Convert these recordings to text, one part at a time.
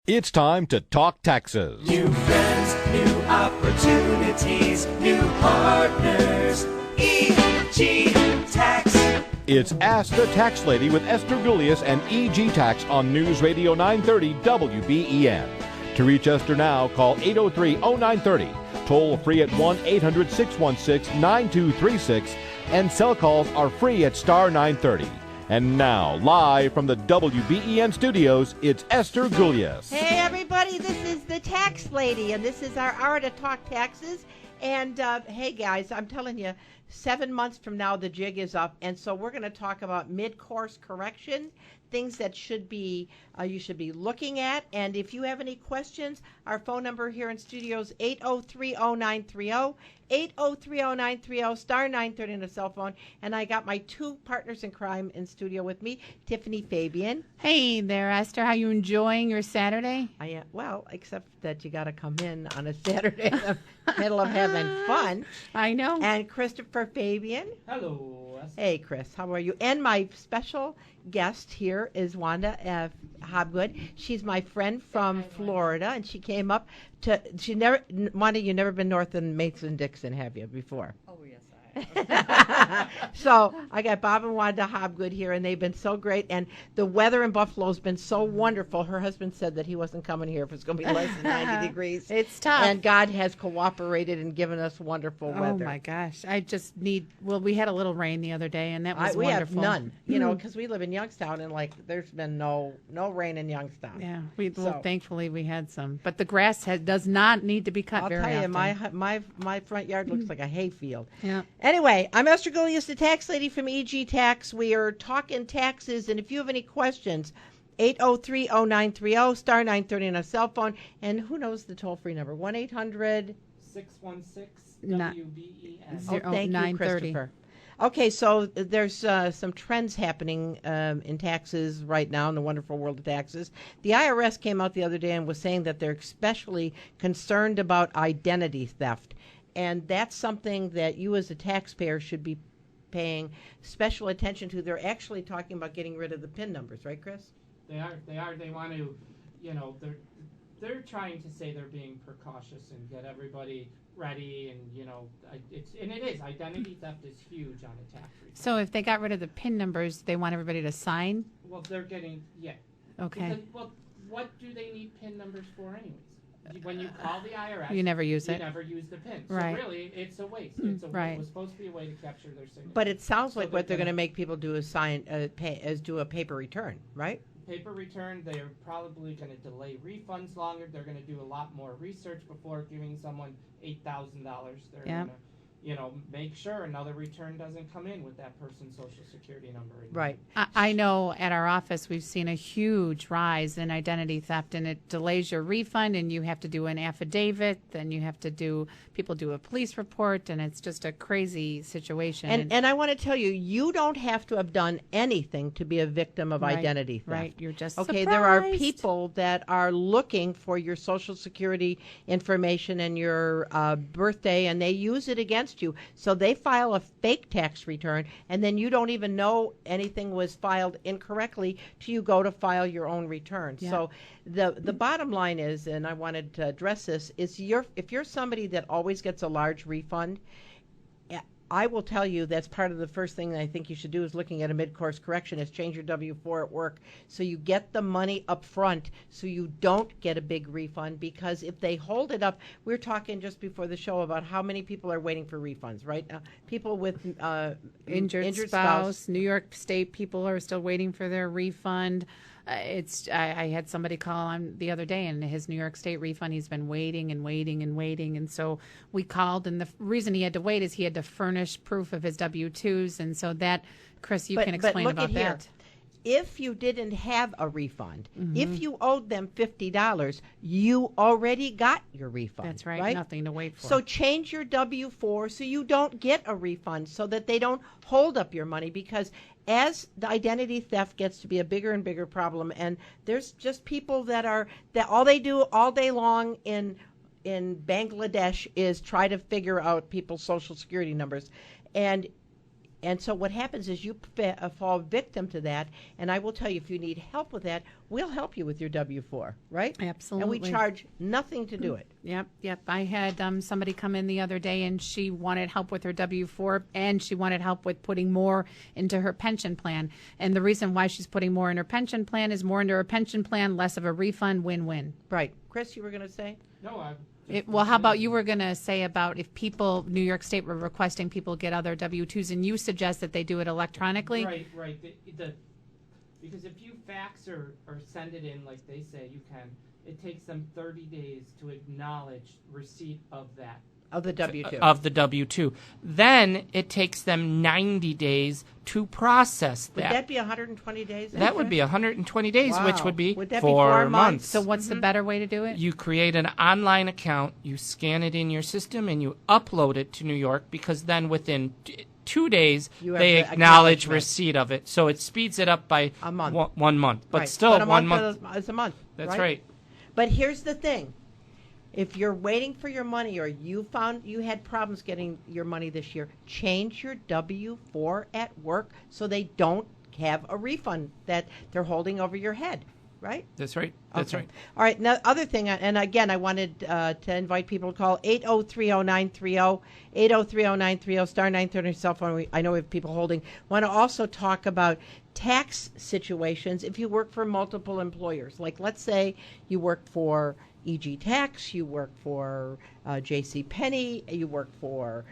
It's time to talk taxes. New friends, new opportunities, new partners. EG Tax. It's Ask the Tax Lady with Esther Gulius and EG Tax on News Radio 930 WBEN. To reach Esther now, call 803-0930. Toll free at 1-800-616-9236. And cell calls are free at star 930. And now, live from the WBEN studios, it's Esther Gulius. Hey, everybody, this is the Tax Lady, and this is our hour to talk taxes. And, hey, guys, I'm telling you, 7 months from now, the jig is up, and so we're going to talk about mid-course correction, things that should be you should be looking at. And if you have any questions, our phone number here in studio is 803-0930, 803-0930, star 930 on the cell phone. And I got my two partners in crime in studio with me, Tiffany Fabian. Hey there, Esther. How you enjoying your Saturday? I am, well, except that you got to come in on a Saturday in the middle of having fun. I know. And Christopher Fabian. Hello, Esther. Hey, Chris. How are you? And my special guest here is Wanda Hobgood. She's my friend from Florida, and she came up to. Wanda, you've never been north of Mason-Dixon, have you, before? Oh, yes, I So I got Bob and Wanda Hobgood here, and they've been so great. And the weather in Buffalo's been so wonderful. Her husband said that he wasn't coming here if it's going to be less than 90 degrees. It's tough. And God has cooperated and given us wonderful weather. Oh, my gosh. I just need, we had a little rain the other day, and that was we wonderful. have none, you know, because we live in Youngstown, and, like, there's been no rain in Youngstown. Yeah, So- thankfully we had some. But the grass does not need to be cut I'll very tell you, often. my front yard looks like a hayfield. Yeah. Anyway, I'm Esther Gulius, the tax lady from EG Tax. We are talking taxes, and if you have any questions, 803-0930, star 930 on a cell phone, and who knows the toll-free number, 1-800. 616-WBEN. Thank you, 930. Christopher. Okay, so there's some trends happening in taxes right now in the wonderful world of taxes. The IRS came out the other day and was saying that they're especially concerned about identity theft. And that's something that you as a taxpayer should be paying special attention to. They're actually talking about getting rid of the PIN numbers, right, Chris? They are. They want to, they're trying to say they're being precautious and get everybody ready, and it is. Identity theft is huge on a tax return. So if they got rid of the PIN numbers, they want everybody to sign? Well, they're getting Okay. Because, what do they need PIN numbers for anyways? When you call the IRS, You never use you it. never use the PIN. Right. So really, it's a waste. It right. was supposed to be a way to capture their signature. But it sounds So like what they're going to make people do is do a paper return, right? Paper return, they're probably going to delay refunds longer. They're going to do a lot more research before giving someone $8,000. They're Yep. going to, make sure another return doesn't come in with that person's social security number. Right. I know at our office we've seen a huge rise in identity theft, and it delays your refund, and you have to do an affidavit, then people do a police report, and it's just a crazy situation. And I want to tell you, you don't have to have done anything to be a victim of Right, identity theft. right. You're just Okay, there are surprised. people that are looking for your social security information and your birthday, and they use it against you. So they file a fake tax return, and then you don't even know anything was filed incorrectly till you go to file your own return. Yeah. So the bottom line is, and I wanted to address this, is if you're somebody that always gets a large refund, I will tell you that's part of the first thing that I think you should do is looking at a mid-course correction is change your W-4 at work so you get the money up front so you don't get a big refund, because if they hold it up, we were talking just before the show about how many people are waiting for refunds, right? People with injured spouse. New York State people are still waiting for their refund. I had somebody call on the other day, and his New York State refund, he's been waiting and waiting and waiting. And so we called, and the reason he had to wait is he had to furnish proof of his W-2s. And so that, Chris, you can explain look about at here. that. If you didn't have a refund, if you owed them $50, you already got your refund. That's right. Nothing to wait for. So change your W-4 so you don't get a refund, so that they don't hold up your money, because as the identity theft gets to be a bigger and bigger problem, and there's just people that all they do all day long in Bangladesh is try to figure out people's social security numbers. And And so what happens is you fall victim to that. And I will tell you, if you need help with that, we'll help you with your W-4, right? Absolutely. And we charge nothing to do it. Yep. I had somebody come in the other day, and she wanted help with her W-4, and she wanted help with putting more into her pension plan. And the reason why she's putting more in her pension plan is more into her pension plan, less of a refund, win-win. Right. Chris, you were going to say? No, Well, how about you were going to say about if people, New York State were requesting people get other W-2s, and you suggest that they do it electronically? Right. Because if you fax or send it in like they say you can, it takes them 30 days to acknowledge receipt of that. Of the W-2. Of the W-2. Then it takes them 90 days to process that. Would that be 120 days? That would be 120 days, Wow. which would be Would that be 4 4 months. So what's the better way to do it? You create an online account, you scan it in your system, and you upload it to New York, because then within 2 days You have they the acknowledge acknowledgement. receipt of it. So it speeds it up by A month. 1 month. But Right. still, But a 1 month month. is a month. That's right. But here's the thing. If you're waiting for your money, or you found you had problems getting your money this year, change your W-4 at work so they don't have a refund that they're holding over your head, right? That's right. That's Okay. right. All right. Now, other thing, and again, I wanted to invite people to call 8030930, 8030930, star 930 cell phone. I know we have people holding. Want to also talk about tax situations if you work for multiple employers. Like, let's say you work for EG Tax, you work for J.C. Penney, you work for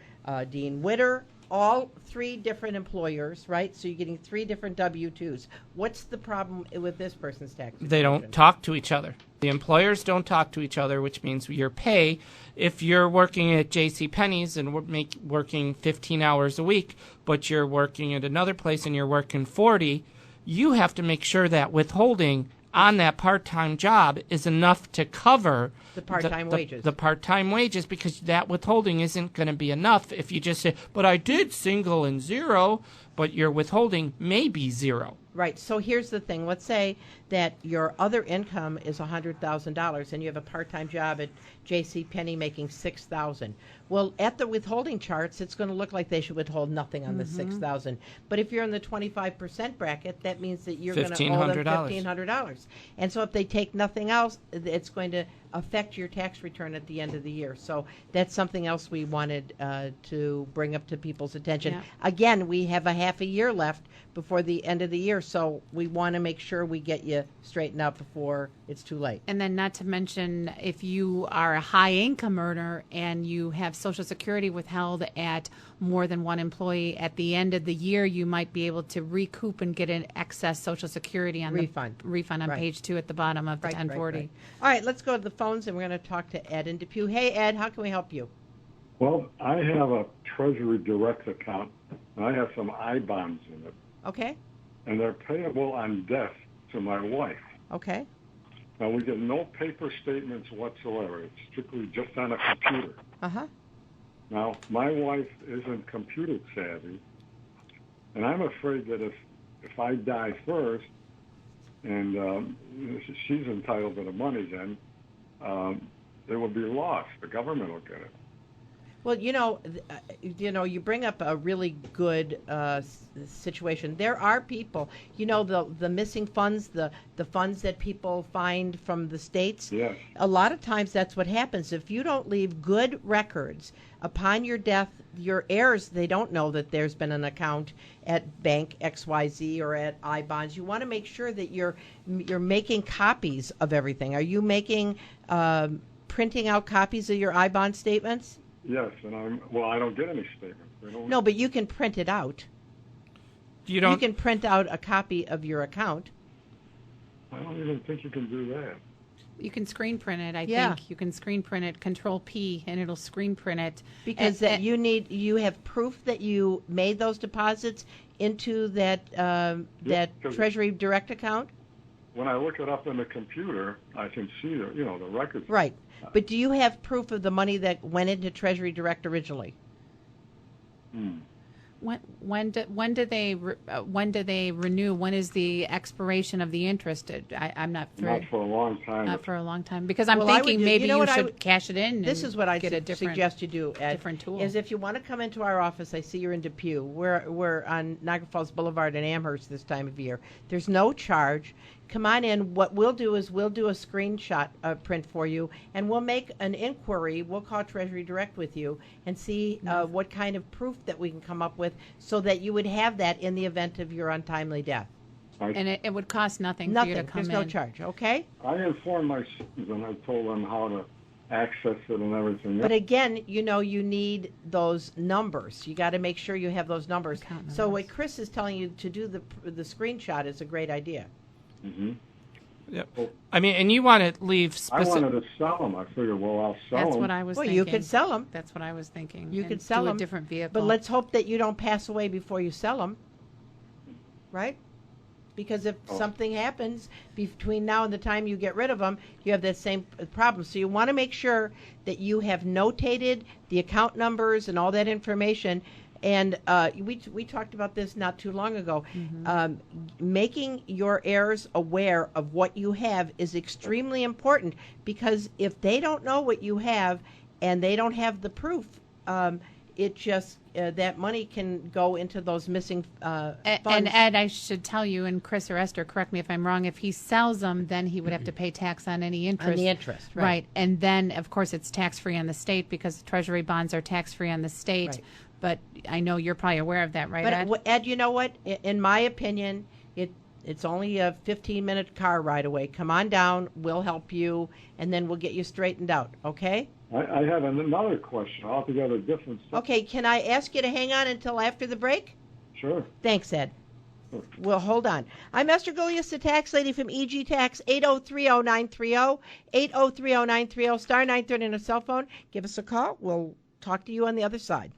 Dean Witter. All 3 different employers, right? So you're getting 3 different W-2s. What's the problem with this person's tax situation? They don't talk to each other. The employers don't talk to each other, which means your pay, if you're working at J.C. Penney's and working 15 hours a week, but you're working at another place and you're working 40, you have to make sure that withholding on that part-time job is enough to cover The part-time wages. The part-time wages, because that withholding isn't going to be enough if you just say, but I did single and zero, but your withholding may be zero. Right. So here's the thing. Let's say that your other income is $100,000 and you have a part-time job at J.C. Penney making $6,000. Well, at the withholding charts, it's going to look like they should withhold nothing on the $6,000. But if you're in the 25% bracket, that means that you're going to owe them $1,500. And so if they take nothing else, it's going to affect your tax return at the end of the year. So that's something else we wanted to bring up to people's attention. Yeah. Again, we have a half a year left before the end of the year, so we want to make sure we get you straightened out before it's too late. And then not to mention, if you are a high income earner and you have Social Security withheld at more than one employee, at the end of the year, you might be able to recoup and get an excess Social Security on Refund. the refund on Right. page 2 at the bottom of the 1040. Right. All right, let's go to the phones, and we're going to talk to Ed in Depew. Hey, Ed, how can we help you? Well, I have a Treasury Direct account, and I have some I-bonds in it, Okay, and they're payable on death to my wife. okay. Now, we get no paper statements whatsoever. It's strictly just on a computer. Uh-huh. Now, my wife isn't computer savvy, and I'm afraid that if I die first, and she's entitled to the money then, it will be lost. The government will get it. Well, you bring up a really good situation. There are people, the missing funds, the funds that people find from the states. Yes. A lot of times that's what happens. If you don't leave good records upon your death, your heirs, they don't know that there's been an account at Bank XYZ or at I-Bonds. You want to make sure that you're making copies of everything. Are you making printing out copies of your I-Bond statements? Yes, and I don't get any statements. They don't. No, but you can print it out. You don't. You can print out a copy of your account. I don't even think you can do that. You can screen print it, I Yeah. think. You can screen print it, Control P, and it'll screen print it. Because And- you have proof that you made those deposits into that that 'cause- Treasury Direct account. When I look it up in the computer, I can see the records. Right. But do you have proof of the money that went into Treasury Direct originally? When do they renew? When is the expiration of the interest? I'm not Not for a long time. Not for a long time, because I'm Well, I would thinking do- maybe you know you what I should would- cash it in. This and is what I get a different suggest you do, Ed. different tool. Is if you want to come into our office, I see you're in Depew. We're on Niagara Falls Boulevard in Amherst this time of year. There's no charge. Come on in. What we'll do is we'll do a screenshot print for you, and we'll make an inquiry. We'll call Treasury Direct with you and see what kind of proof that we can come up with, so that you would have that in the event of your untimely death. And it would cost nothing, Nothing. for you to come There's in. no charge. Okay. I informed my sons and I told them how to access it and everything. But again, you need those numbers. You got to make sure you have those numbers. Account So numbers. what Chris is telling you to do the screenshot is a great idea. Mm-hmm. Yep. I mean, and you want to leave I specific. wanted to sell them. I figured, well, I'll sell That's them. what I was Well, thinking. you could sell them, That's what I was thinking. You and could sell do them, a different vehicle. but let's hope that you don't pass away before you sell them, right? Because if something happens between now and the time you get rid of them, you have that same problem. So you want to make sure that you have notated the account numbers and all that information. And we talked about this not too long ago. Making your heirs aware of what you have is extremely important, because if they don't know what you have and they don't have the proof, it just that money can go into those missing funds. And Ed, I should tell you, and Chris or Esther, correct me if I'm wrong, if he sells them, then he would have to pay tax on any interest. On the interest, right. Right. And then, of course, it's tax-free on the state, because Treasury bonds are tax-free on the state. Right. But I know you're probably aware of that, right, But Ed? Ed, you know what? In my opinion, it's only a 15-minute car ride away. Come on down. We'll help you, and then we'll get you straightened out, okay? I have another question, altogether different. Okay, can I ask you to hang on until after the break? Sure. Thanks, Ed. Well, hold on. I'm Esther Gulius, the tax lady from EG Tax, 8030930, 8030930, star 930 on a cell phone. Give us a call. We'll talk to you on the other side.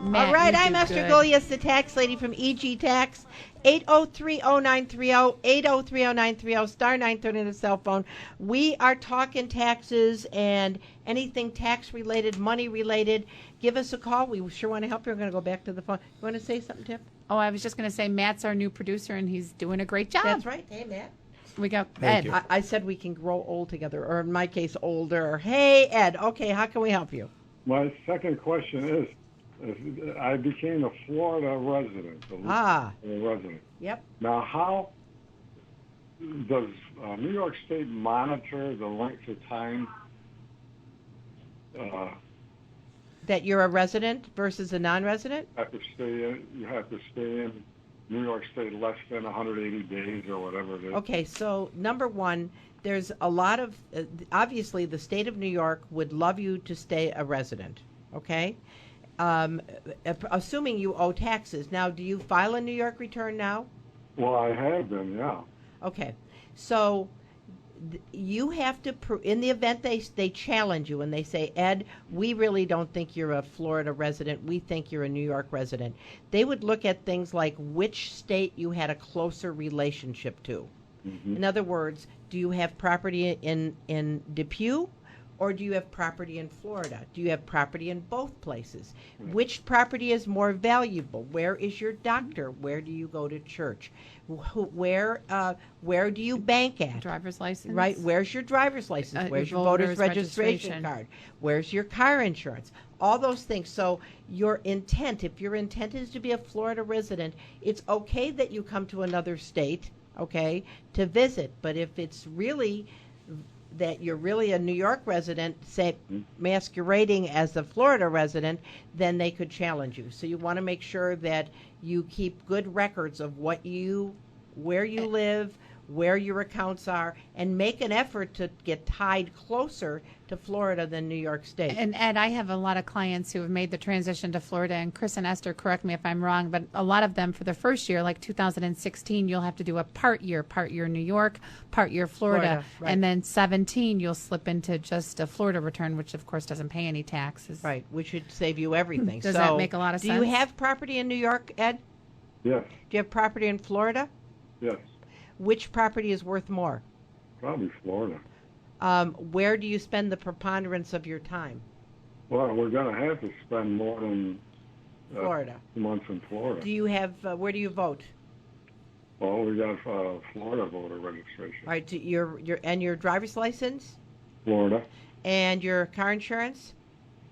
Matt, All right, you I'm do Esther good. Gulius, the tax lady from EG Tax, 8030930, 8030930, star 930 on the cell phone. We are talking taxes and anything tax-related, money-related. Give us a call. We sure want to help you. We're going to go back to the phone. You want to say something, Tip? Oh, I was just going to say, Matt's our new producer, and he's doing a great job. That's right. Hey, Matt. We got Thank Ed. you. I said we can grow old together, or in my case, older. Hey, Ed. Okay, how can we help you? My second question is, I became a Florida resident. A resident. Yep. Now, how does New York State monitor the length of time? That you're a resident versus a non-resident? You have to stay in New York State less than 180 days or whatever it is. Okay, so number one, there's a lot of, obviously the state of New York would love you to stay a resident, okay? Assuming you owe taxes. Now, do you file a New York return now? Well, I have been, yeah. Okay, so you have to, in the event they challenge you and they say, Ed, we really don't think you're a Florida resident, we think you're a New York resident, they would look at things like which state you had a closer relationship to. Mm-hmm. In other words, do you have property in Depew, or do you have property in Florida? Do you have property in both places? Right. Which property is more valuable? Where is your doctor? Where do you go to church? Where do you bank at? Driver's license. Right. Where's your driver's license? Where's your voter's registration card? Where's your car insurance? All those things. So your intent, if your intent is to be a Florida resident, it's okay that you come to another state, okay, to visit. But if it's really that you're really a New York resident, say masquerading as a Florida resident, then they could challenge you. So you want to make sure that you keep good records of where you live, where your accounts are, and make an effort to get tied closer to Florida than New York State. And Ed, I have a lot of clients who have made the transition to Florida, and Chris and Esther, correct me if I'm wrong, but a lot of them for the first year, like 2016, you'll have to do a part year New York, part year Florida, Right. and then 17, you'll slip into just a Florida return, which of course doesn't pay any taxes. Right, which should save you everything. Does So, that make a lot of do sense? you have property in New York, Ed? Yes. Do you have property in Florida? Yes. Which property is worth more? Probably Florida. Where do you spend the preponderance of your time? Well, we're going to have to spend more than Florida. 2 months in Florida. Do you have? Where do you vote? Well, we got Florida voter registration. All right. Your driver's license Florida. and your car insurance.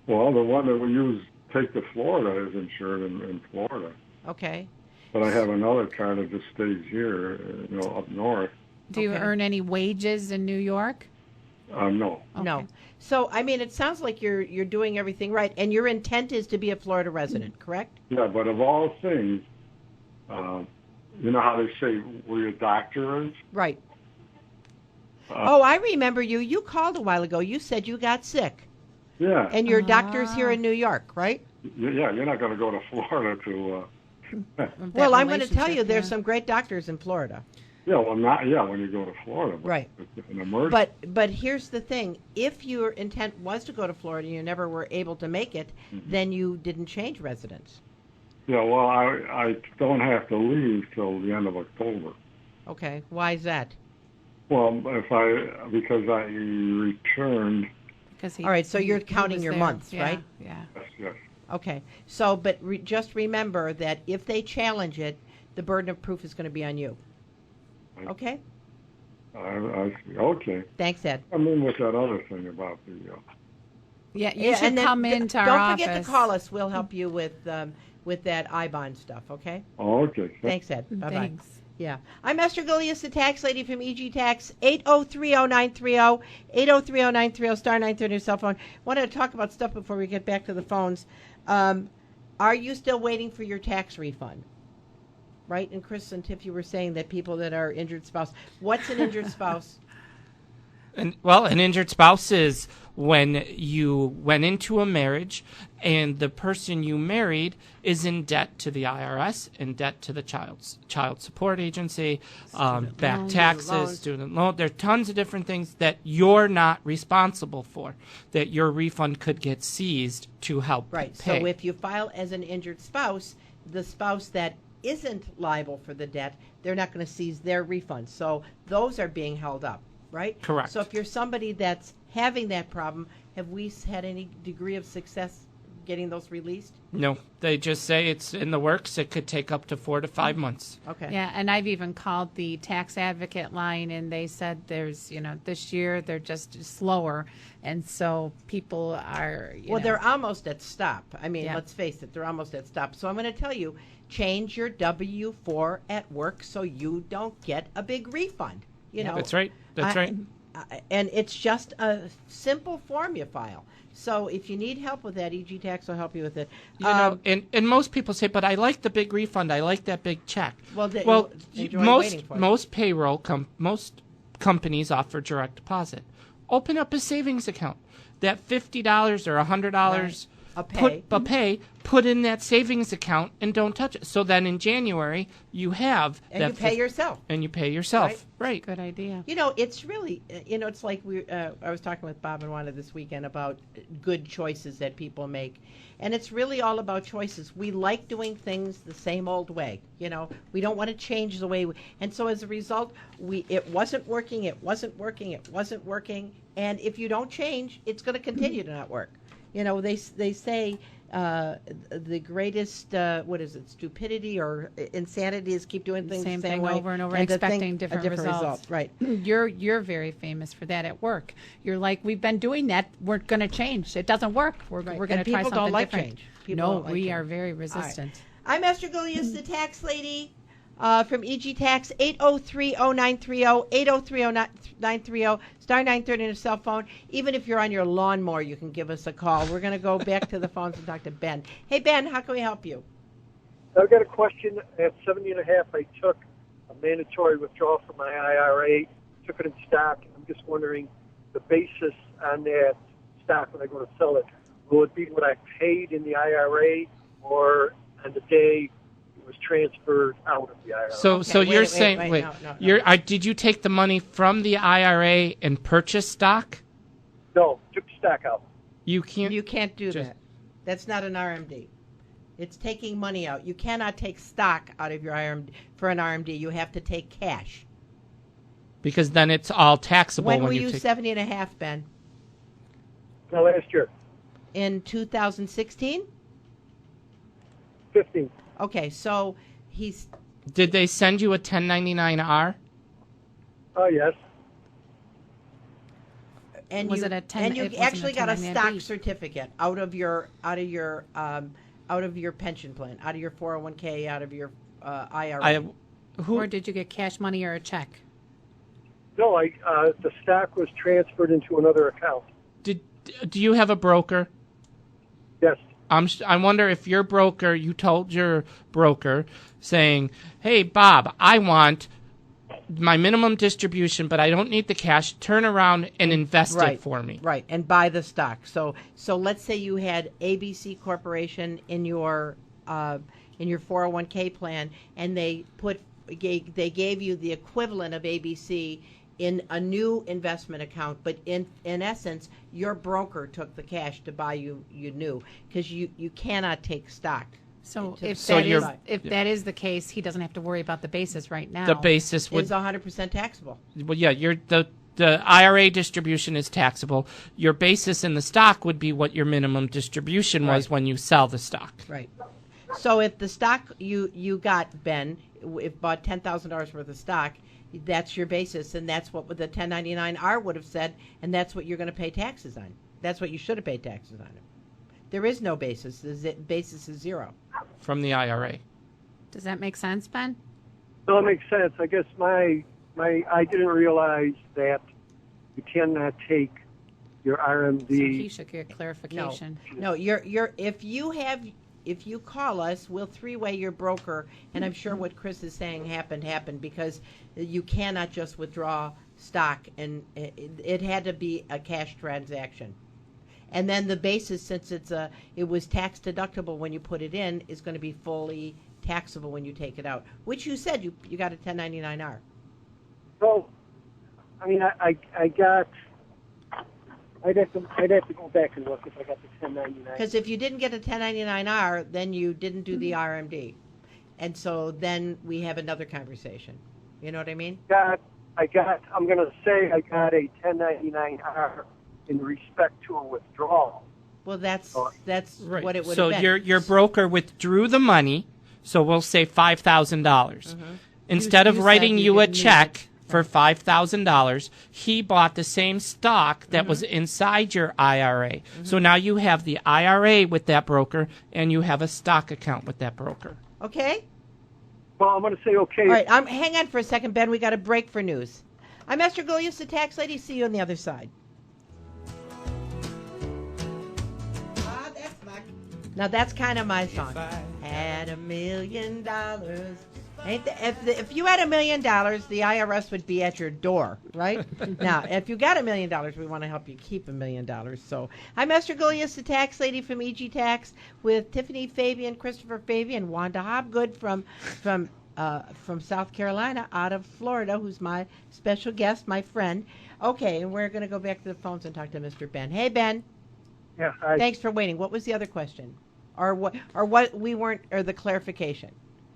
Well, the one that we use take to Florida is insured in Florida. Okay. But I have another car that just stays here, up north. Do you Okay. earn any wages in New York? No. No. Okay. So I mean, it sounds like you're doing everything right, and your intent is to be a Florida resident, correct? Yeah, but of all things, you know how they say where your doctor is? Right. Oh, I remember you. You called a while ago. You said you got sick, Yeah. and your doctor's here in New York, right? Yeah, you're not going to go to Florida to... Well, I'm going to tell you, there's some great doctors in Florida. when you go to Florida. But Right. It's an emergency. But here's the thing: if your intent was to go to Florida, and you never were able to make it, then you didn't change residence. Yeah, well, I don't have to leave till the end of October. Okay. Why is that? Well, because I returned. Because All right. So you're counting was your there. months, Yeah, right? Yeah. Yes. Okay. So, but just remember that if they challenge it, the burden of proof is going to be on you. Okay. Okay. Thanks, Ed. I mean, with that other thing about the. Yeah, you should and then come into our don't office. forget to call us. We'll help you with that I-bond stuff. Okay. Oh, okay. Thanks, Ed. Bye bye. Thanks. Yeah. I'm Esther Gilius, the tax lady from EG Tax, 8030930, 8030930, star 930 on your cell phone. Wanted to talk about stuff before we get back to the phones. Are you still waiting for your tax refund? Right? And Chris and Tiff, you were saying that people that are injured spouse. What's an injured spouse? An injured spouse is when you went into a marriage and the person you married is in debt to the IRS, in debt to the child support agency, back taxes, student loan. There are tons of different things that you're not responsible for, that your refund could get seized to help Right. pay. So if you file as an injured spouse, the spouse that isn't liable for the debt, they're not going to seize their refund. So those are being held up, right? Correct. So if you're somebody that's having that problem, have we had any degree of success getting those released? No, they just say it's in the works. It could take up to 4 to 5 months. Okay. Yeah, and I've even called the tax advocate line, and they said there's, this year they're just slower, and so people are, They're almost at stop. I mean, Yeah. let's face it, they're almost at stop. So I'm going to tell you, change your W-4 at work so you don't get a big refund. That's right. That's right. And it's just a simple form you file. So if you need help with that, EG Tax will help you with it. And most people say, but I like the big refund. I like that big check. Enjoy waiting for it. Most payroll, most companies offer direct deposit. Open up a savings account. That $50 or $100 put in that savings account and don't touch it. So then in January you have and you pay yourself. And you pay yourself. Right. Good idea. It's really, it's like I was talking with Bob and Wanda this weekend about good choices that people make. And it's really all about choices. We like doing things the same old way. We don't want to change the way and so as a result, it wasn't working. And if you don't change, it's going to continue to not work. They say the greatest stupidity or insanity is keep doing things Same the same thing way over and over, and to expecting think different a different results. result. Right. You're very famous for that at work. You're like, we've been doing that. We're going to change. It doesn't work. We're going to try something people don't like different. change. People don't like we change. are very resistant. I'm Esther Gilius, the tax lady from EG Tax, 8030930, 8030930, star 930 on a cell phone. Even if you're on your lawnmower, you can give us a call. We're going to go back to the phones and talk to Ben. Hey, Ben, how can we help you? I've got a question. At 70 and a half, I took a mandatory withdrawal from my IRA, took it in stock. I'm just wondering the basis on that stock when I go to sell it. Will it be what I paid in the IRA or on the day it was transferred out of the IRA? So you're saying, no. Did you take the money from the IRA and purchase stock? No, took the stock out. You can't. You can't do that. That's not an RMD. It's taking money out. You cannot take stock out of your IRMD for an RMD. You have to take cash. Because then it's all taxable. When were you 70 and a half, Ben? No, last year. In 2016? 15. Okay, so he's... Did they send you a 1099-R? Oh, yes. And Was you, it a 10 and you it wasn't actually a got a 1099B. stock certificate out of your pension plan, out of your 401k, out of your IRA. Or did you get cash money or a check? No, the stock was transferred into another account. Do you have a broker? Yes. I wonder if your broker, you told your broker, saying, hey, Bob, I want my minimum distribution, but I don't need the cash. Turn around and invest it for me. Right, and buy the stock. So let's say you had ABC Corporation in your 401k plan, and they gave you the equivalent of ABC in a new investment account, but in essence, your broker took the cash to buy you new, because you cannot take stock. So if that is the case, he doesn't have to worry about the basis right now. The basis is 100% taxable. Well, yeah, the IRA distribution is taxable. Your basis in the stock would be what your minimum distribution was when you sell the stock. Right. So if the stock you got, Ben, if bought $10,000 worth of stock, that's your basis, and that's what the 1099-R would have said, and that's what you're going to pay taxes on. That's what you should have paid taxes on. There is no basis. The basis is zero. From the IRA. Does that make sense, Ben? No, it makes sense. I guess I didn't realize that you cannot take your RMD. So he should get clarification. No, if you call us, we'll three-way your broker, and I'm sure what Chris is saying happened, because you cannot just withdraw stock, and it had to be a cash transaction. And then the basis, since it was tax deductible when you put it in, is going to be fully taxable when you take it out, which you said you got a 1099-R. Well, I mean, I'd have to go back and look if I got the 1099. Because if you didn't get a 1099-R, then you didn't do the RMD, and so then we have another conversation. You know what I mean? I'm going to say I got a 1099-R in respect to a withdrawal. Well, that's right. what it would have been. So your broker withdrew the money, so we'll say $5,000. Instead of writing you a check for $5,000, he bought the same stock that was inside your IRA. So now you have the IRA with that broker, and you have a stock account with that broker. Okay? Well, I'm going to say okay. All right, hang on for a second, Ben. We got a break for news. I'm Esther Gulius, the tax lady. See you on the other side. Now that's kind of my song. Had $1 million. If you had $1 million, the IRS would be at your door, right? Now, if you got $1 million, we want to help you keep $1 million. So I'm Esther Gulius, the tax lady from EG Tax, with Tiffany Fabian, Christopher Fabian, Wanda Hobgood from South Carolina, out of Florida, who's my special guest, my friend. Okay, and we're going to go back to the phones and talk to Mr. Ben. Hey, Ben. Yeah. Thanks for waiting. What was the other question, or the clarification?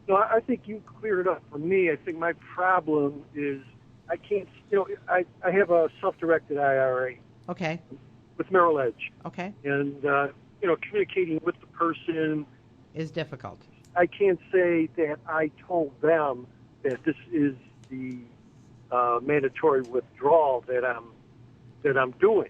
No, I think you cleared it up for me. I think my problem is I can't. I have a self-directed IRA. Okay. With Merrill Edge. Okay. And communicating with the person is difficult. I can't say that I told them that this is the mandatory withdrawal that I'm doing.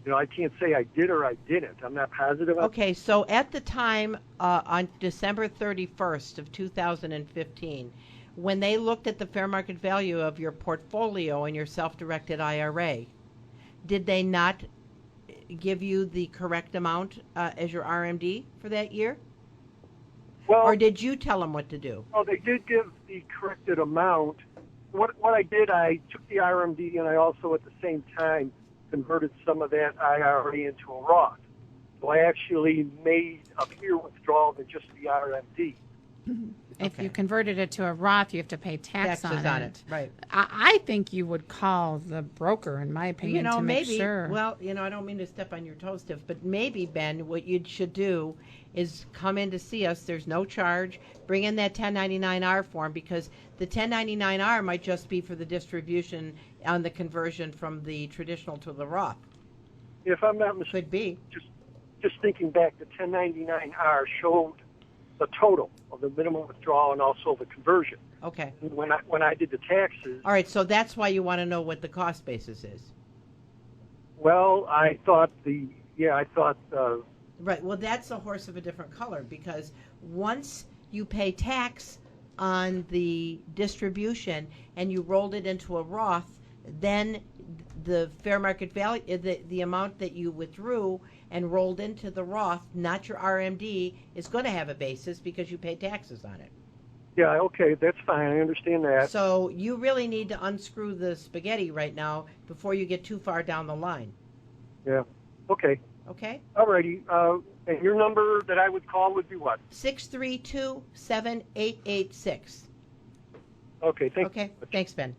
I can't say I did or I didn't. I'm not positive. Okay, so at the time, on December 31st of 2015, when they looked at the fair market value of your portfolio and your self-directed IRA, did they not give you the correct amount as your RMD for that year? Well, or did you tell them what to do? Oh, they did give the corrected amount. What I did, I took the RMD and I also at the same time converted some of that IRA into a Roth. So I actually made a bigger withdrawal than just the RMD. If you converted it to a Roth, you have to pay taxes on it. Right. I think you would call the broker, in my opinion, to make sure. Well, I don't mean to step on your toes, Tiff, but maybe, Ben, what you should do is come in to see us. There's no charge. Bring in that 1099-R form, because the 1099-R might just be for the distribution on the conversion from the traditional to the Roth. If I'm not mistaken, Could be. Just thinking back, the 1099-R showed the total of the minimum withdrawal and also the conversion. Okay. And when I did the taxes, All right, so that's why you want to know what the cost basis is. well, I thought Right. Well, that's a horse of a different color, because once you pay tax on the distribution and you rolled it into a Roth, then the fair market value, the amount that you withdrew and rolled into the Roth, not your RMD, is going to have a basis because you pay taxes on it. yeah, okay, that's fine. I understand that. So you really need to unscrew the spaghetti right now before you get too far down the line. Yeah. Okay. Okay? All righty. And your number that I would call would be what? 632-7886. Okay, thank you. Okay, thanks, Ben.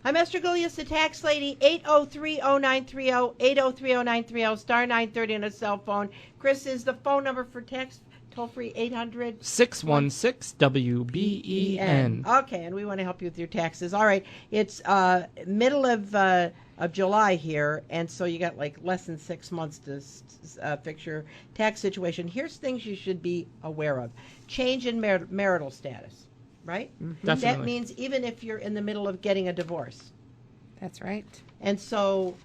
I'm Esther Gullius, the tax lady, 803-0930, 803-0930, star 930 on a cell phone. Chris, is the phone number for text toll-free 800? 616-WBEN. Okay, and we want to help you with your taxes. All right, it's middle of July here, and so you got like less than 6 months to fix your tax situation. Here's things you should be aware of. Change in marital status. Right? Definitely. That means even if you're in the middle of getting a divorce. That's right. And so...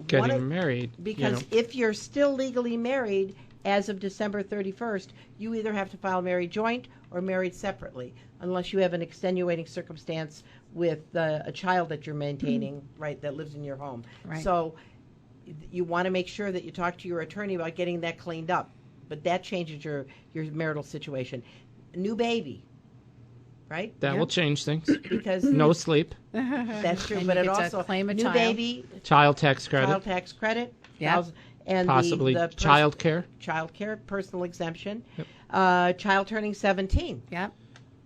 Getting married. Because if you're still legally married as of December 31st, you either have to file married joint or married separately, unless you have an extenuating circumstance with a child that you're maintaining, right, that lives in your home. Right. So you want to make sure that you talk to your attorney about getting that cleaned up. But that changes your marital situation. New baby. Right? That will change things. Because no sleep. That's true, And but you it get to also claim a new child. baby, Child tax credit. child tax credit, Yep. and Possibly child care. child care, personal exemption, Yep. child turning 17. Yep.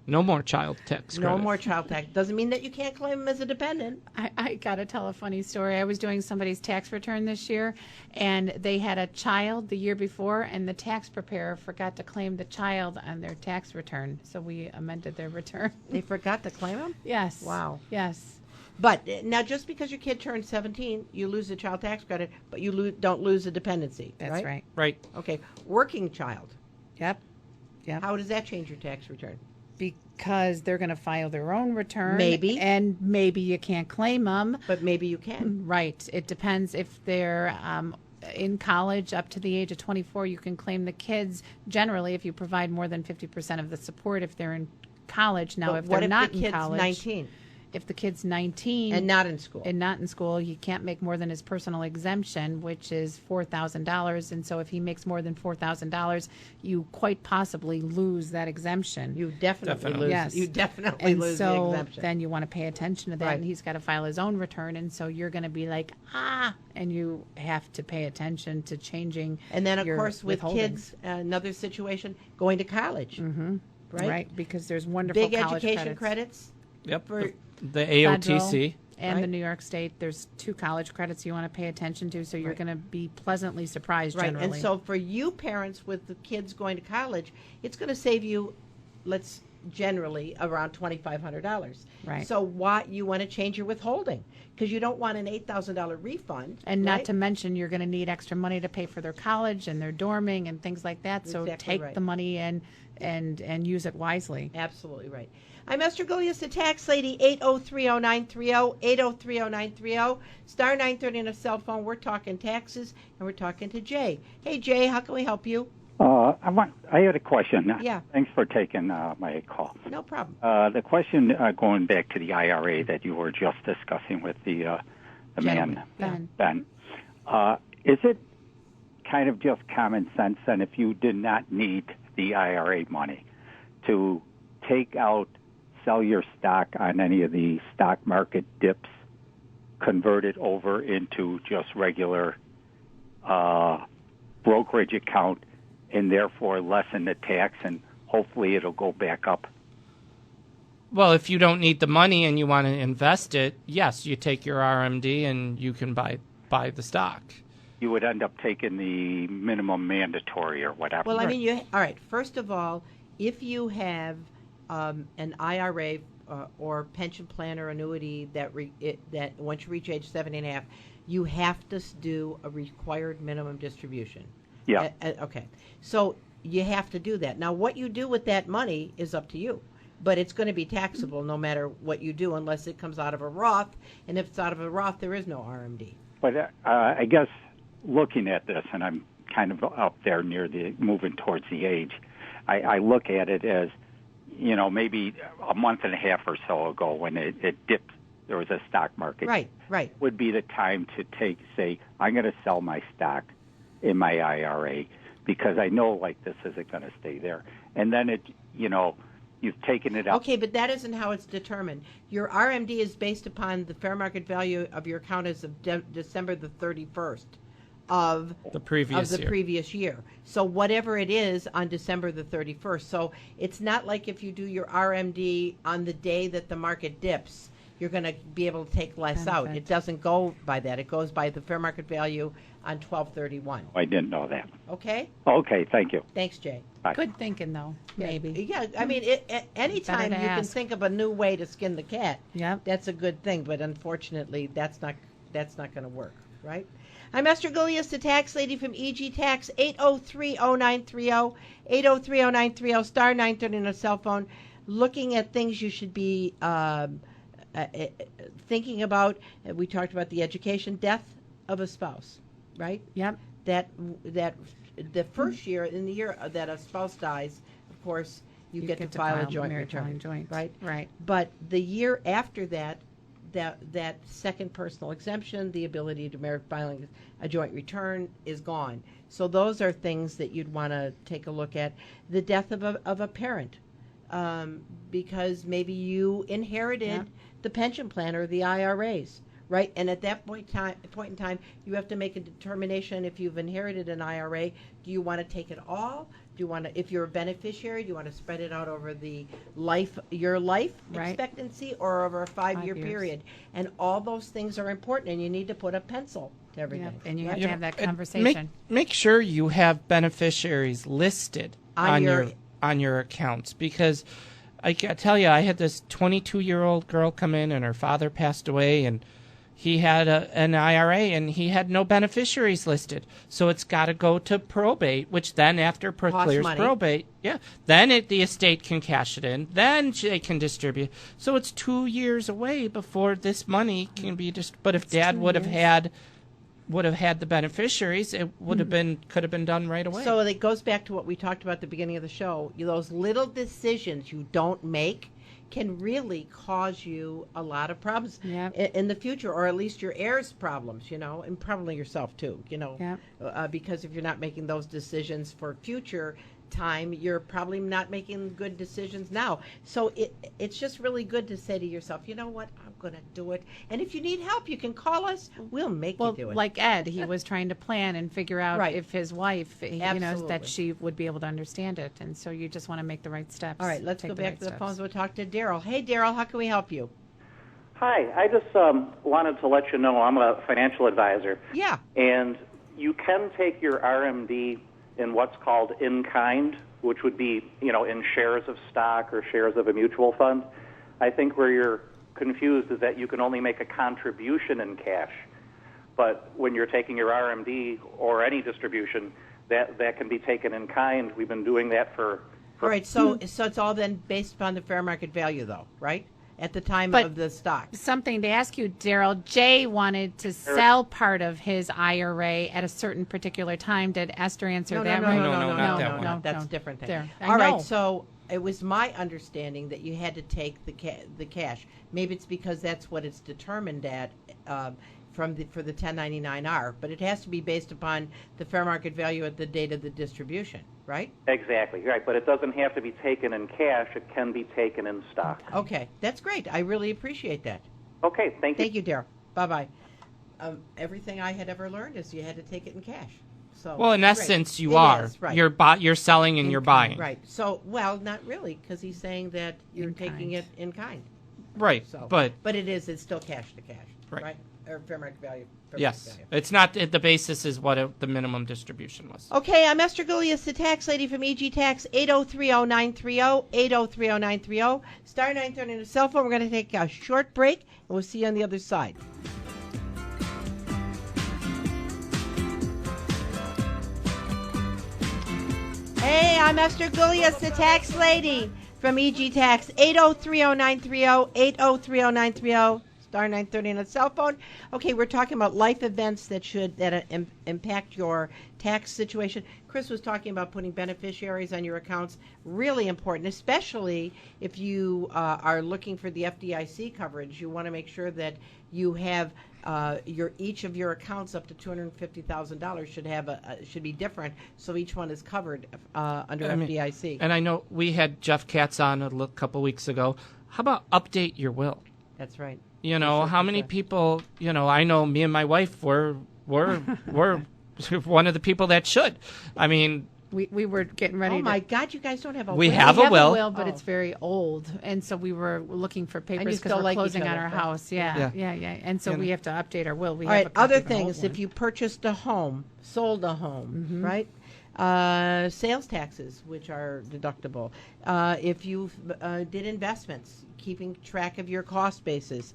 No more child tax credit. No more child tax. Doesn't mean that you can't claim them as a dependent. I got to tell a funny story. I was doing somebody's tax return this year, and they had a child the year before, and the tax preparer forgot to claim the child on their tax return, so we amended their return. They forgot to claim them? Yes. Wow. Yes. But now, just because your kid turns 17, you lose the child tax credit, but you don't lose the dependency. That's right. Right. Okay. Working child. Yep. Yep. How does that change your tax return? Because they're going to file their own return. Maybe. And maybe you can't claim them. But maybe you can. Right. It depends if they're in college up to the age of 24. You can claim the kids generally if you provide more than 50% of the support if they're in college. Now, But if what they're if not the in kid's college, 19 if the kid's 19 and not in school? and not in school, he can't make more than his personal exemption, which is $4,000. And so if he makes more than $4,000, you quite possibly lose that exemption. You definitely lose. Yes. You definitely And lose the so exemption. then you want to pay attention to that, Right. and he's got to file his own return, and so you're going to be like, and you have to pay attention to changing. And then, of your course, with withholdings. kids, another situation, going to college. Mm-hmm. Right? Because there's wonderful Big college education credits. Yep. For The AOTC. And Right. the New York State, there's 2 college credits you want to pay attention to, so you're Right. going to be pleasantly surprised Right. generally. And so for you parents with the kids going to college, it's going to save you, generally around $2,500. Right. So why you want to change your withholding? Because you don't want an $8,000 refund. And not right? to mention, you're going to need extra money to pay for their college and their dorming and things like that. So Exactly take right. the money and use it wisely. Absolutely right. I'm Esther Gullius, the tax lady, 803-0930, 803-0930, star 930 on a cell phone. We're talking taxes, and we're talking to Jay. Hey, Jay, how can we help you? I had a question. Yeah. Thanks for taking my call. No problem. The question going back to the IRA that you were just discussing with the man, Ben. Is it kind of just common sense then, if you did not need the IRA money, to sell your stock on any of the stock market dips, convert it over into just regular brokerage account, and therefore lessen the tax and hopefully it'll go back up. Well, if you don't need the money and you want to invest it, yes, you take your RMD and you can buy the stock. You would end up taking the minimum mandatory or whatever. Well, I mean, all right. First of all, if you have an IRA or pension plan or annuity that once you reach age 70.5, you have to do a required minimum distribution. Yeah. Okay. So you have to do that. Now, what you do with that money is up to you. But it's going to be taxable no matter what you do unless it comes out of a Roth. And if it's out of a Roth, there is no RMD. But I guess looking at this, and I'm kind of up there near moving towards the age, I look at it as, maybe a month and a half or so ago when it dipped, there was a stock market. Right. Would be the time to say, I'm going to sell my stock in my IRA because I know this isn't going to stay there. And then you've taken it up. Okay, but that isn't how it's determined. Your RMD is based upon the fair market value of your account as of December the 31st of the previous year. So whatever it is on December the 31st. So it's not like if you do your RMD on the day that the market dips, you're going to be able to take less out. It doesn't go by that. It goes by the fair market value on 12/31. I didn't know that. Okay? Okay, thank you. Thanks, Jay. Bye. Good thinking, though, maybe. Yeah, I mean, anytime you can think of a new way to skin the cat, that's a good thing. But unfortunately, that's not going to work, right? I'm Esther Gilius, the tax lady from EG Tax, 803-0930, 803-0930, star 930 on a cell phone, looking at things you should be thinking about. We talked about the education, death of a spouse, right? Yep. That the first year, in the year that a spouse dies, of course, you get to file a joint return, right? Right. But the year after that second personal exemption, the ability to filing a joint return is gone. So those are things that you'd want to take a look at. The death of a parent, because maybe you inherited the pension plan or the IRAs, right? And at that point in time, you have to make a determination if you've inherited an IRA. Do you want to take it all? Do you want to, if you're a beneficiary, do you want to spread it out over your life expectancy or over a 5-year period? And all those things are important, and you need to put a pencil to everything. Yep. And you have to have that conversation. Make sure you have beneficiaries listed on your accounts, because I tell you, I had this 22-year-old girl come in, and her father passed away, and he had an IRA, and he had no beneficiaries listed. So it's got to go to probate, which then after clears probate, then the estate can cash it in. Then they can distribute. So it's 2 years away before this money can be But if Dad would have had the beneficiaries, it could have been done right away. So it goes back to what we talked about at the beginning of the show. Those little decisions you don't make can really cause you a lot of problems in the future, or at least your heirs' problems, and probably yourself too, because if you're not making those decisions for future time, you're probably not making good decisions now. So it's just really good to say to yourself, you know what, I'm going to do it. And if you need help, you can call us. We'll make you do it. Like Ed, he was trying to plan and figure out if his wife, that she would be able to understand it. And so you just want to make the right steps. All right, let's go back to the phones. We'll talk to Daryl. Hey, Daryl, how can we help you? Hi, I just wanted to let you know I'm a financial advisor. Yeah. And you can take your RMD in what's called in-kind, which would be, in shares of stock or shares of a mutual fund. I think where you're confused is that you can only make a contribution in cash. But when you're taking your RMD or any distribution, that can be taken in kind. We've been doing that for all right, so it's all then based upon the fair market value, though, right? At the time of the stock. Something to ask you, Daryl. Jay wanted to sell part of his IRA at a certain particular time. Did Esther answer that right? No, that's a different thing. All right, so it was my understanding that you had to take the cash. Maybe it's because that's what it's determined at for the 1099-R, but it has to be based upon the fair market value at the date of the distribution, right? Exactly, right. But it doesn't have to be taken in cash. It can be taken in stock. Okay, that's great. I really appreciate that. Okay, thank you. Thank you, Daryl. Bye-bye. Everything I had ever learned is you had to take it in cash. So well, in essence, you are. Is, right. You're selling and you're buying. Right. So, well, not really, because he's saying that you're taking it in kind. Right. So, but it's still cash to cash. Right. Or fair market value. Yes. It's not, the basis is what the minimum distribution was. Okay, I'm Esther Gulias, the tax lady from EG Tax, 8030930, 8030930, star 930 on the cell phone. We're going to take a short break, and we'll see you on the other side. Hey, I'm Esther Gulias, the tax lady from EG Tax, 8030930, 8030930. Star 930 on a cell phone. Okay, we're talking about life events that impact your tax situation. Chris was talking about putting beneficiaries on your accounts. Really important, especially if you are looking for the FDIC coverage. You want to make sure that you have each of your accounts up to $250,000 should be different, so each one is covered under FDIC. And I know we had Jeff Katz on a couple weeks ago. How about update your will? That's right. You know, how many people, I know me and my wife were one of the people that should. I mean, we were getting ready. Oh my God, you guys don't have a will. We have a will, but it's very old, and so we were looking for papers because we're closing on our house. Yeah. And so we have to update our will. All right. Other things, if you purchased a home, sold a home, right? Sales taxes, which are deductible. If you did investments, keeping track of your cost basis,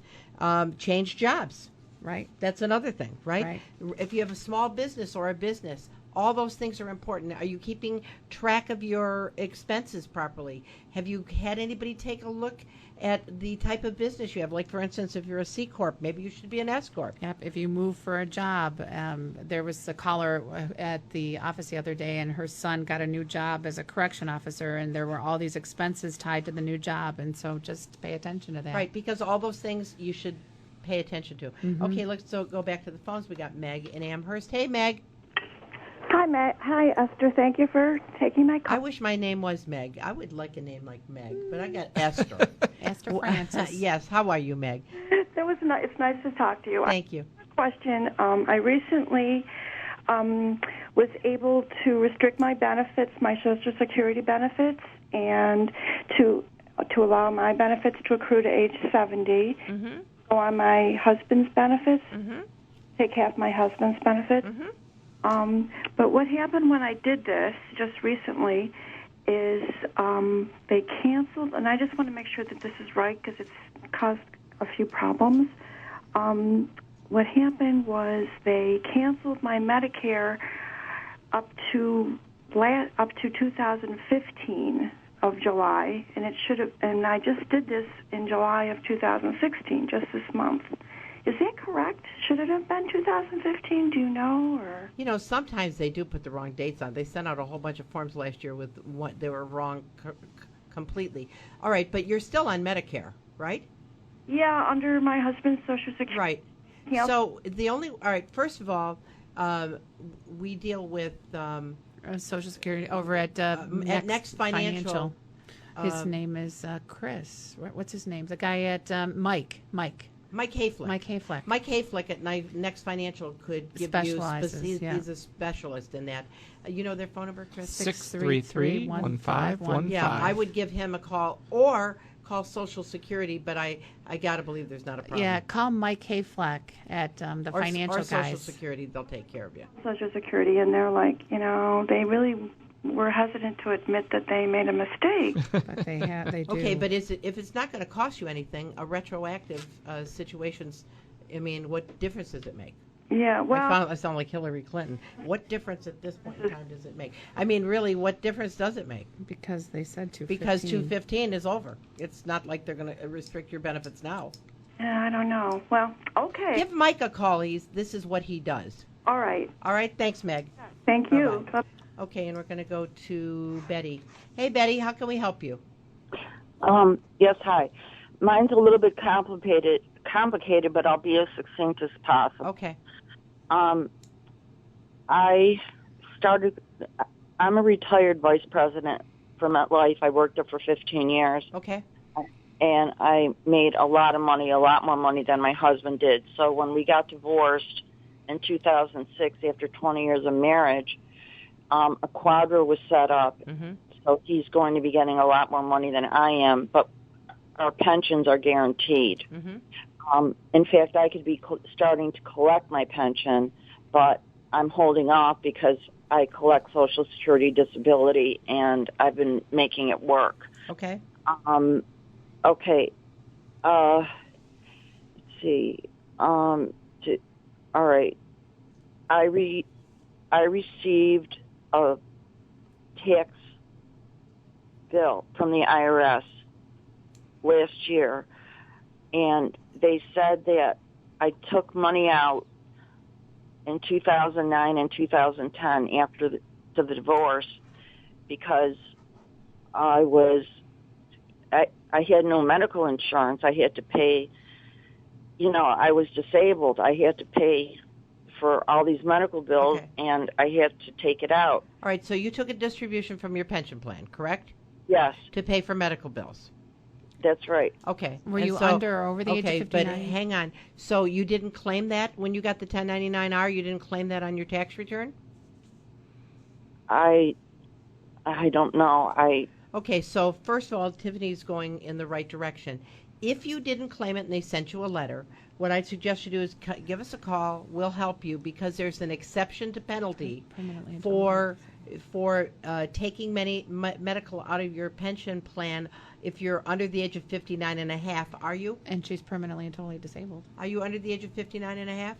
change jobs. Right. That's another thing, right? If you have a small business or a business, all those things are important. Are you keeping track of your expenses properly? Have you had anybody take a look at the type of business you have? Like, for instance, if you're a C Corp, maybe you should be an S Corp. Yep. If you move for a job, there was a caller at the office the other day, and her son got a new job as a correction officer, and there were all these expenses tied to the new job, and so just pay attention to that. Right, because all those things you should pay attention to. Okay, let's go back to the phones. We got Meg in Amherst. Hey, Meg. Hi, Meg. Hi, Esther. Thank you for taking my call. I wish my name was Meg. I would like a name like Meg, but I got Esther. Esther Francis. Yes. How are you, Meg? It's nice to talk to you. Thank you. Question. I recently was able to restrict my benefits, my Social Security benefits, and to allow my benefits to accrue to age 70. Go on my husband's benefits. Take half my husband's benefits. But what happened when I did this just recently is they canceled, and I just want to make sure that this is right because it's caused a few problems. What happened was they canceled my Medicare up to 2015 of July, and it should have. And I just did this in July of 2016, just this month. Is that correct? Should it have been 2015? Do you know? Or sometimes they do put the wrong dates on. They sent out a whole bunch of forms last year with what they were wrong completely. All right, but you're still on Medicare, right? Yeah, under my husband's Social Security. Right. Yep. So all right, first of all, we deal with Social Security over at Next Financial. His name is Chris. What's his name? The guy at Mike Hayflick. Mike Hayflick at Next Financial could give you. He's a specialist in that. You know their phone number, Chris? 633-1515. Yeah, I would give him a call or call Social Security, but I got to believe there's not a problem. Yeah, call Mike Hayflick at the financial guys. Or Social Security, they'll take care of you. Social Security, and they're like, they really were hesitant to admit that they made a mistake. But they do. Okay, but if it's not going to cost you anything, a retroactive situations, what difference does it make? Yeah, well... I sound like Hillary Clinton. What difference at this point in time does it make? Really, what difference does it make? Because they said 215. Because 215 is over. It's not like they're going to restrict your benefits now. I don't know. Well, okay. Give Mike a call. This is what he does. All right. All right, thanks, Meg. Thank you. Bye-bye. Okay, and we're going to go to Betty. Hey, Betty, how can we help you? Yes, hi. Mine's a little bit complicated, but I'll be as succinct as possible. Okay. I'm a retired vice president for MetLife. I worked there for 15 years. Okay. And I made a lot of money, a lot more money than my husband did. So when we got divorced in 2006, after 20 years of marriage, a quadra was set up. So he's going to be getting a lot more money than I am, but our pensions are guaranteed. In fact, I could be starting to collect my pension, but I'm holding off because I collect Social Security, disability, and I've been making it work. Okay. Okay. Let's see. All right. I received a tax bill from the IRS last year, and they said that I took money out in 2009 and 2010 after the divorce because I had no medical insurance. I had to pay, I was disabled. I had to pay for all these medical bills, and I had to take it out. All right, so you took a distribution from your pension plan, correct? Yes. To pay for medical bills. That's right. Okay. Were you under or over the age of 59? But hang on. So you didn't claim that when you got the 1099-R? You didn't claim that on your tax return? I don't know. Okay, so first of all, Tiffany's going in the right direction. If you didn't claim it and they sent you a letter, what I'd suggest you do is give us a call. We'll help you because there's an exception to penalty for taking medical out of your pension plan if you're under the age of 59 and a half. Are you? And she's permanently and totally disabled. Are you under the age of 59 and a half?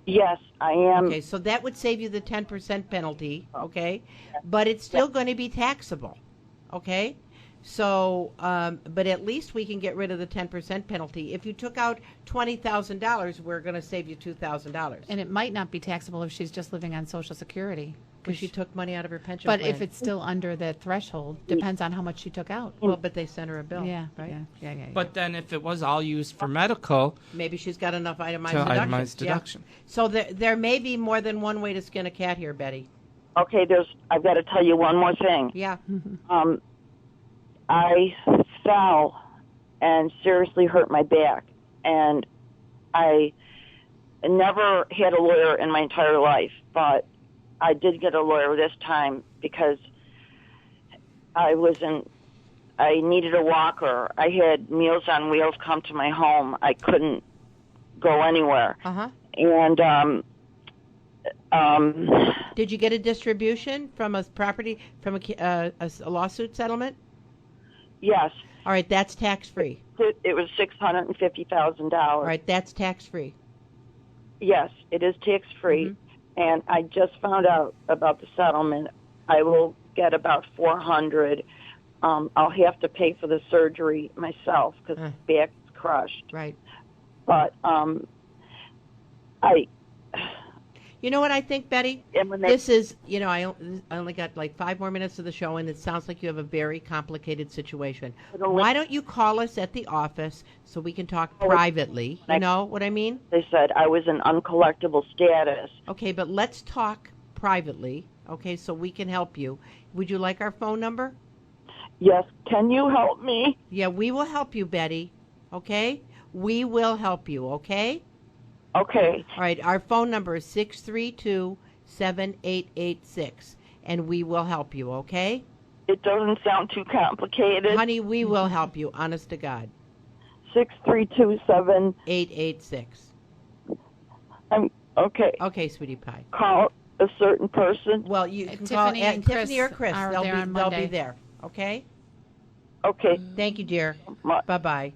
Yes, I am. Okay, so that would save you the 10% penalty, okay? But it's still going to be taxable, okay? So, but at least we can get rid of the 10% penalty. If you took out $20,000, we're going to save you $2,000. And it might not be taxable if she's just living on Social Security. Because she took money out of her pension plan. But if it's still under the threshold, depends on how much she took out. Well, but they sent her a bill. Yeah, right? Yeah. But then if it was all used for medical... Maybe she's got enough itemized deduction. Yeah. So there may be more than one way to skin a cat here, Betty. Okay, I've got to tell you one more thing. Yeah. I fell and seriously hurt my back, and I never had a lawyer in my entire life, but I did get a lawyer this time because I needed a walker. I had Meals on Wheels come to my home. I couldn't go anywhere. And did you get a distribution from a property, from a lawsuit settlement? Yes. All right, that's tax-free. It was $650,000. All right, that's tax-free. Yes, it is tax-free. And I just found out about the settlement. I will get about $400. I'll have to pay for the surgery myself because the back's crushed. Right. But You know what I think, Betty? This is, I only got like 5 more minutes of the show, and it sounds like you have a very complicated situation. Why don't you call us at the office so we can talk privately? You know what I mean? They said I was in uncollectible status. Okay, but let's talk privately, okay, so we can help you. Would you like our phone number? Yes. Can you help me? Yeah, we will help you, Betty, okay? We will help you, okay? Okay. All right, our phone number is 632-7886, and we will help you, okay? It doesn't sound too complicated. Honey, we will help you, honest to God. 632-7886. Okay. Okay, sweetie pie. Call a certain person? Well, you can call Tiffany or Chris. They'll be there, okay? Okay. Thank you, dear. Bye-bye.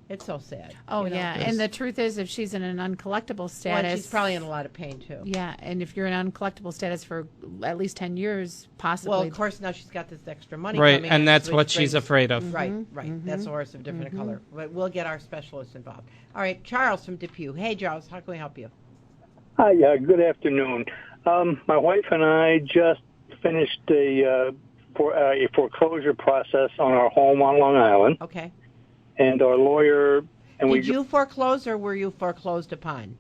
It's so sad. Oh, yeah. And the truth is, if she's in an uncollectible status... Well, she's probably in a lot of pain, too. Yeah, and if you're in uncollectible status for at least 10 years, possibly... Well, of course, now she's got this extra money coming. Right, and that's what she's afraid of. Right. That's a horse of different color. But we'll get our specialists involved. All right, Charles from Depew. Hey, Charles, how can we help you? Hi, good afternoon. My wife and I just finished a foreclosure process on our home on Long Island. Okay. And our lawyer... Did you foreclose or were you foreclosed upon?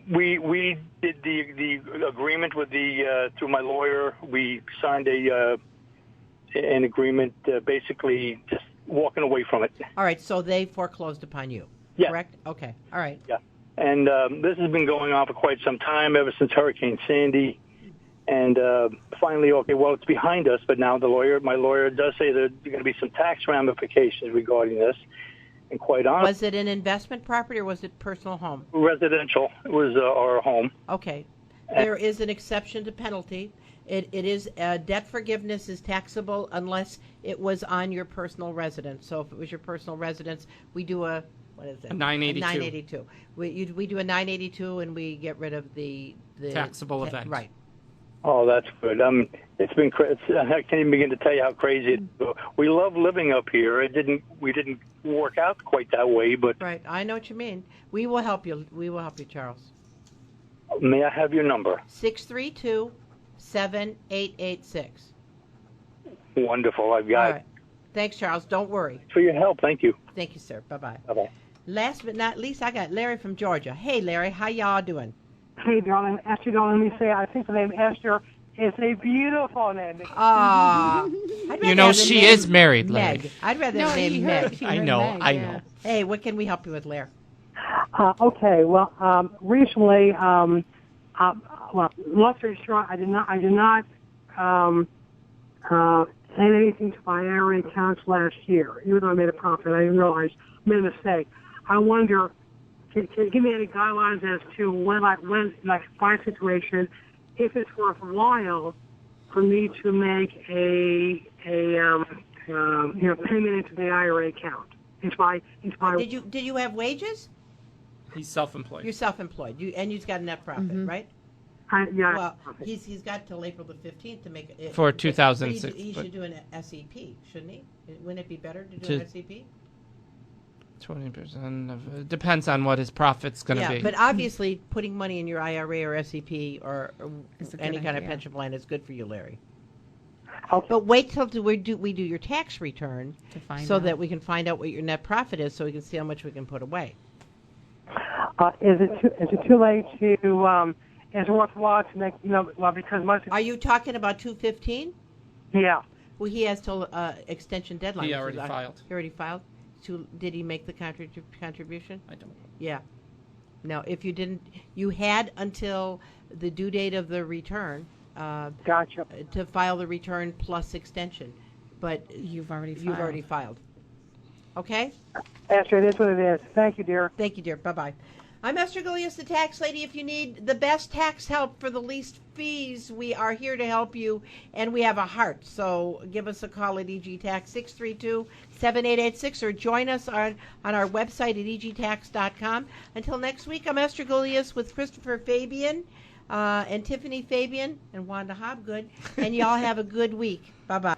We did the agreement with through my lawyer. We signed an agreement basically just walking away from it. All right, so they foreclosed upon you, yeah. Correct? Okay, all right. Yeah. And this has been going on for quite some time, ever since Hurricane Sandy. And finally, okay, well, it's behind us, but now my lawyer does say there are going to be some tax ramifications regarding this. And quite honestly, was it an investment property or was it personal home? Residential. It was our home. Okay. There is an exception to penalty. It is debt forgiveness is taxable unless it was on your personal residence. So if it was your personal residence, we do a 982. 982. We do a 982 and we get rid of the taxable event. Right. Oh, that's good. It's been I can't even begin to tell you how crazy it is. We love living up here. We didn't work out quite that way, but right. I know what you mean. We will help you. We will help you, Charles. May I have your number? 632-7886. Wonderful. I've got. All right. Thanks, Charles. Don't worry. For your help. Thank you. Thank you, sir. Bye-bye. Bye-bye. Last but not least, I got Larry from Georgia. Hey, Larry. How y'all doing? Hey, darling. Esther, darling, let me say, I think the name Esther is a beautiful name. She is married, Larry. Meg. I'd rather name Meg. I know. Hey, what can we help you with, Larry? Okay. Well, recently, long story short, I did not add anything to my IRA accounts last year, even though I made a profit. I didn't realize I made a mistake. I wonder, can you give me any guidelines as to when my situation, if it's worthwhile for me to make a payment into the IRA account? Did you have wages? He's self-employed. You're self-employed. You've got a net profit, right? Yeah. Well, he's got till April the 15th to make it. For 2006. He should do an SEP, shouldn't he? Wouldn't it be better to do an SEP? 20% of it depends on what his profit's going to be. Yeah, but obviously putting money in your IRA or SEP or any kind of pension plan is good for you, Larry. Okay. But wait till we do your tax return so that we can find out what your net profit is, so we can see how much we can put away. Is it too late to? Is it worthwhile to make? Because most. Are you talking about 215? Yeah. Well, he has till extension deadline. He already filed. He already filed. Did he make the contribution? I don't know. Yeah. No, if you didn't, you had until the due date of the return. Gotcha. To file the return plus extension, but you've already filed. Okay. Esther, it is what it is. Thank you, dear. Thank you, dear. Bye-bye. I'm Esther Gilius, the tax lady. If you need the best tax help for the least fees, we are here to help you, and we have a heart. So give us a call at EG Tax 632-7886 or join us on our website at egtax.com. Until next week, I'm Esther Gilius with Christopher Fabian and Tiffany Fabian and Wanda Hobgood, and y'all have a good week. Bye-bye.